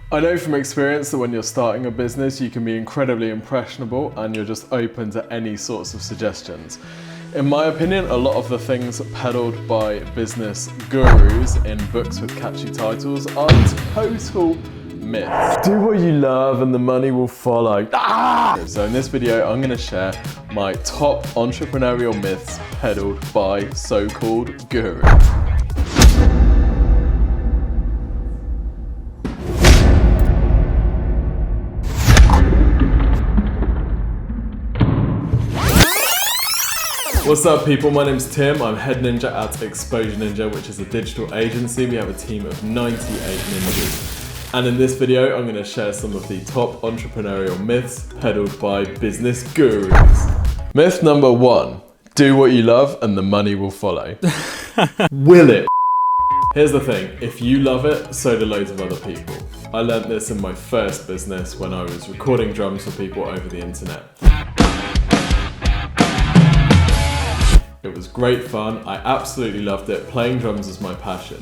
I know from experience that when you're starting a business, you can be incredibly impressionable and you're just open to any sorts of suggestions. In my opinion, a lot of the things peddled by business gurus in books with catchy titles are total myths. Do what you love and the money will follow. So in this video, I'm going to share my top entrepreneurial myths peddled by so-called gurus. What's up people, my name's Tim, I'm head ninja at Exposure Ninja, which is a digital agency. We have a team of 98 ninjas. And in this video, I'm going to share some of the top entrepreneurial myths peddled by business gurus. Myth number 1, do what you love and the money will follow. Will it? Here's the thing, if you love it, so do loads of other people. I learnt this in my first business when I was recording drums for people over the internet. It was great fun, I absolutely loved it, playing drums is my passion.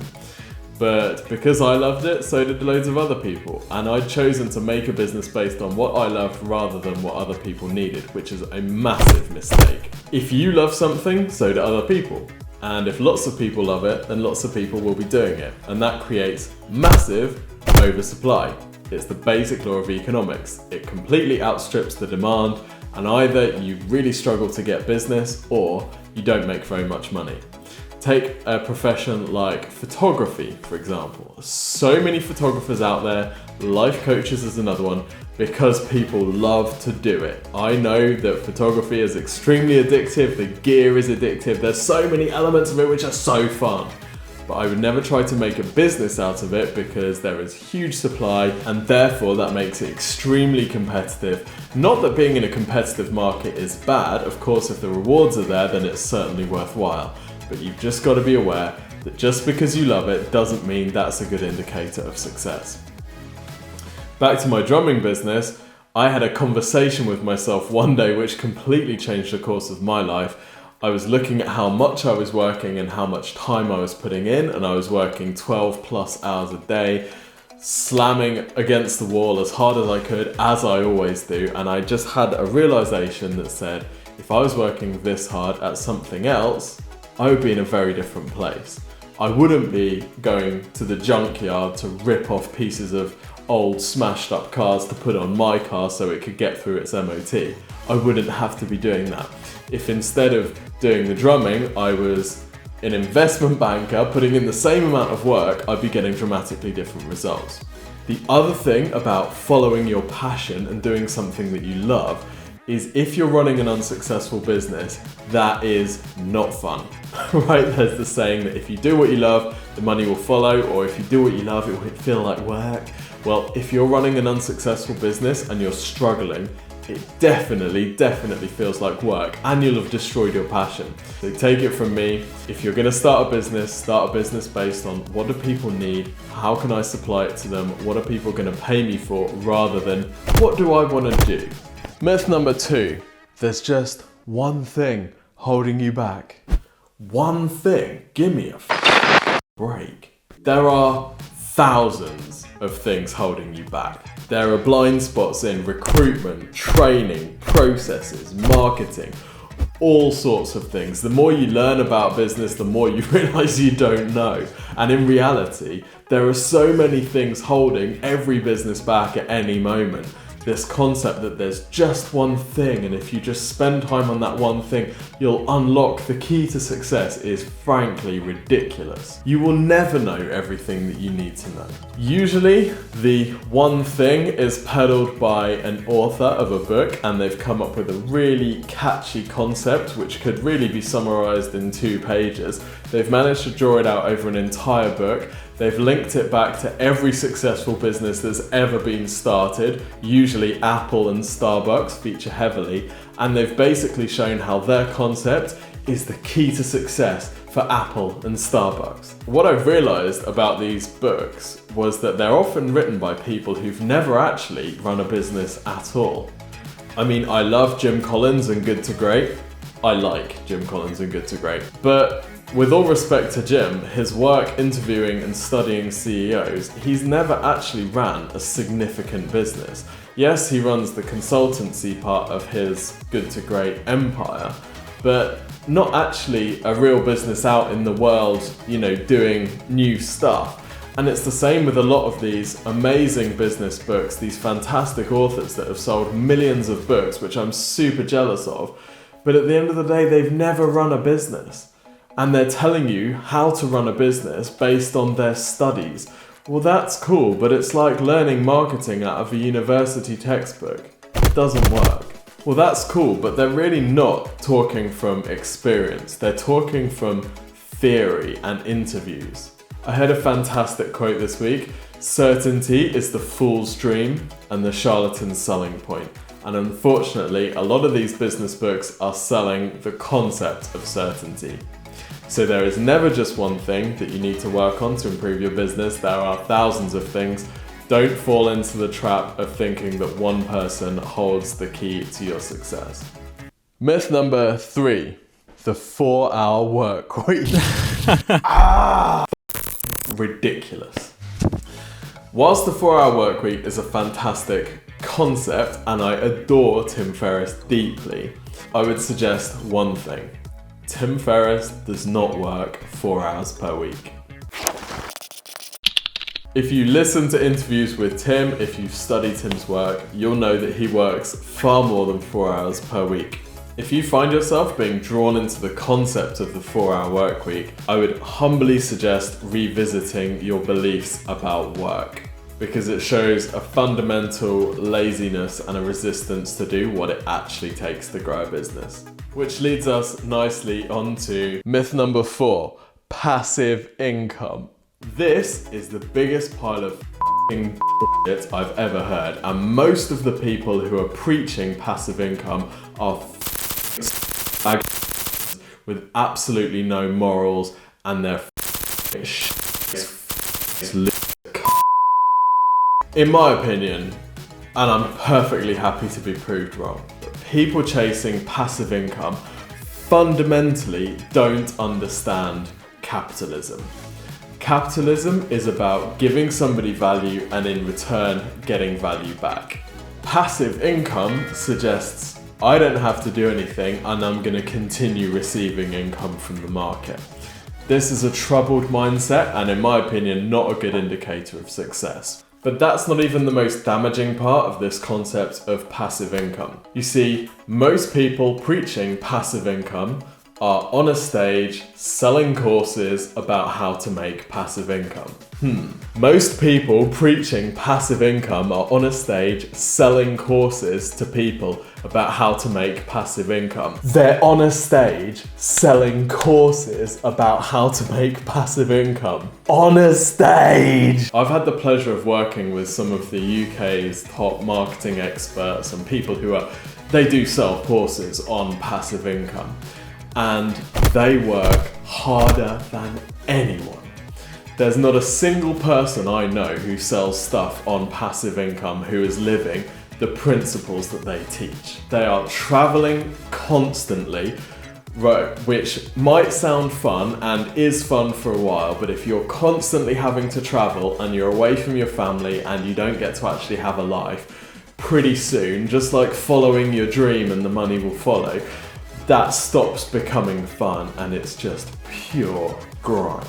But because I loved it, so did loads of other people. And I'd chosen to make a business based on what I loved rather than what other people needed, which is a massive mistake. If you love something, so do other people. And if lots of people love it, then lots of people will be doing it. And that creates massive oversupply. It's the basic law of economics. It completely outstrips the demand, and either you really struggle to get business or you don't make very much money. Take a profession like photography, for example. So many photographers out there, life coaches is another one, because people love to do it. I know that photography is extremely addictive, the gear is addictive, there's so many elements of it which are so fun. But I would never try to make a business out of it because there is huge supply and therefore that makes it extremely competitive. Not that being in a competitive market is bad, of course if the rewards are there then it's certainly worthwhile. But you've just got to be aware that just because you love it doesn't mean that's a good indicator of success. Back to my drumming business, I had a conversation with myself one day which completely changed the course of my life. I was looking at how much I was working and how much time I was putting in, and I was working 12 plus hours a day, slamming against the wall as hard as I could, as I always do, and I just had a realization that said, if I was working this hard at something else, I would be in a very different place. I wouldn't be going to the junkyard to rip off pieces of old smashed up cars to put on my car so it could get through its MOT. I wouldn't have to be doing that. If instead of doing the drumming, I was an investment banker putting in the same amount of work, I'd be getting dramatically different results. The other thing about following your passion and doing something that you love is if you're running an unsuccessful business, that is not fun, right? There's the saying that if you do what you love, the money will follow, or if you do what you love, it will feel like work. Well, if you're running an unsuccessful business and you're struggling, it definitely feels like work and you'll have destroyed your passion. So take it from me, if you're gonna start a business based on what do people need, how can I supply it to them, what are people gonna pay me for, rather than what do I wanna do? Myth number 2, there's just one thing holding you back. One thing, give me a break. There are thousands of things holding you back. There are blind spots in recruitment, training, processes, marketing, all sorts of things. The more you learn about business, the more you realize you don't know. And in reality, there are so many things holding every business back at any moment. This concept that there's just one thing, and if you just spend time on that one thing, you'll unlock the key to success is frankly ridiculous. You will never know everything that you need to know. Usually, the one thing is peddled by an author of a book, and they've come up with a really catchy concept, which could really be summarized in 2 pages. They've managed to draw it out over an entire book. They've linked it back to every successful business that's ever been started. Usually Apple and Starbucks feature heavily, and they've basically shown how their concept is the key to success for Apple and Starbucks. What I've realized about these books was that they're often written by people who've never actually run a business at all. I mean, I love Jim Collins and Good to Great. I like Jim Collins and Good to Great. But with all respect to Jim, his work interviewing and studying CEOs, he's never actually ran a significant business. Yes, he runs the consultancy part of his Good to Great empire, but not actually a real business out in the world, doing new stuff. And it's the same with a lot of these amazing business books, these fantastic authors that have sold millions of books, which I'm super jealous of. But at the end of the day, they've never run a business. And they're telling you how to run a business based on their studies. Well, that's cool, but it's like learning marketing out of a university textbook. It doesn't work. Well, that's cool, but they're really not talking from experience. They're talking from theory and interviews. I heard a fantastic quote this week. Certainty is the fool's dream and the charlatan's selling point. And unfortunately, a lot of these business books are selling the concept of certainty. So there is never just one thing that you need to work on to improve your business. There are thousands of things. Don't fall into the trap of thinking that one person holds the key to your success. Myth number 3, the 4-hour work week. Ridiculous. Whilst the 4-hour work week is a fantastic concept and I adore Tim Ferriss deeply, I would suggest one thing. Tim Ferriss does not work 4 hours per week. If you listen to interviews with Tim, if you've studied Tim's work, you'll know that he works far more than 4 hours per week. If you find yourself being drawn into the concept of the 4-hour work week, I would humbly suggest revisiting your beliefs about work, because it shows a fundamental laziness and a resistance to do what it actually takes to grow a business. Which leads us nicely onto myth number 4, passive income. This is the biggest pile of shit I've ever heard, and most of the people who are preaching passive income are with absolutely no morals, and they're in my opinion, and I'm perfectly happy to be proved wrong, people chasing passive income fundamentally don't understand capitalism. Capitalism is about giving somebody value and in return getting value back. Passive income suggests I don't have to do anything and I'm going to continue receiving income from the market. This is a troubled mindset and in my opinion not a good indicator of success. But that's not even the most damaging part of this concept of passive income. You see, most people preaching passive income are on a stage selling courses about how to make passive income. Most people preaching passive income are on a stage selling courses to people about how to make passive income. They're on a stage selling courses about how to make passive income. On a stage! I've had the pleasure of working with some of the UK's top marketing experts and people they do sell courses on passive income. And they work harder than anyone. There's not a single person I know who sells stuff on passive income who is living the principles that they teach. They are traveling constantly, which might sound fun and is fun for a while, but if you're constantly having to travel and you're away from your family and you don't get to actually have a life, pretty soon, just like following your dream and the money will follow, that stops becoming fun and it's just pure grind.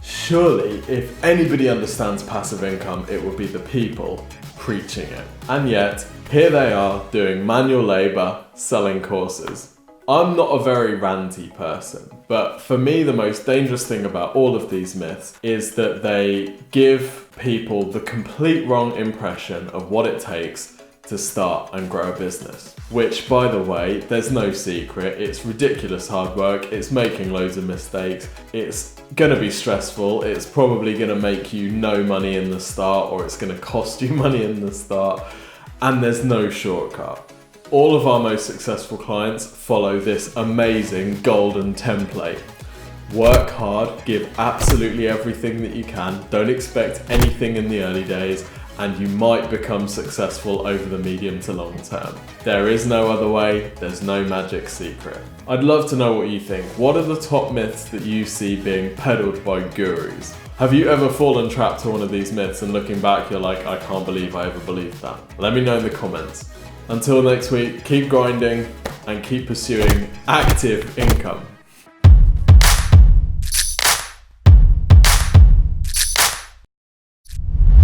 Surely, if anybody understands passive income, it would be the people preaching it. And yet, here they are doing manual labor, selling courses. I'm not a very ranty person, but for me, the most dangerous thing about all of these myths is that they give people the complete wrong impression of what it takes to start and grow a business. Which, by the way, there's no secret, it's ridiculous hard work, it's making loads of mistakes, it's gonna be stressful, it's probably gonna make you no money in the start, or it's gonna cost you money in the start, and there's no shortcut. All of our most successful clients follow this amazing golden template. Work hard, give absolutely everything that you can, don't expect anything in the early days, and you might become successful over the medium to long term. There is no other way, there's no magic secret. I'd love to know what you think. What are the top myths that you see being peddled by gurus? Have you ever fallen trapped to one of these myths and looking back you're like, I can't believe I ever believed that? Let me know in the comments. Until next week, keep grinding and keep pursuing active income.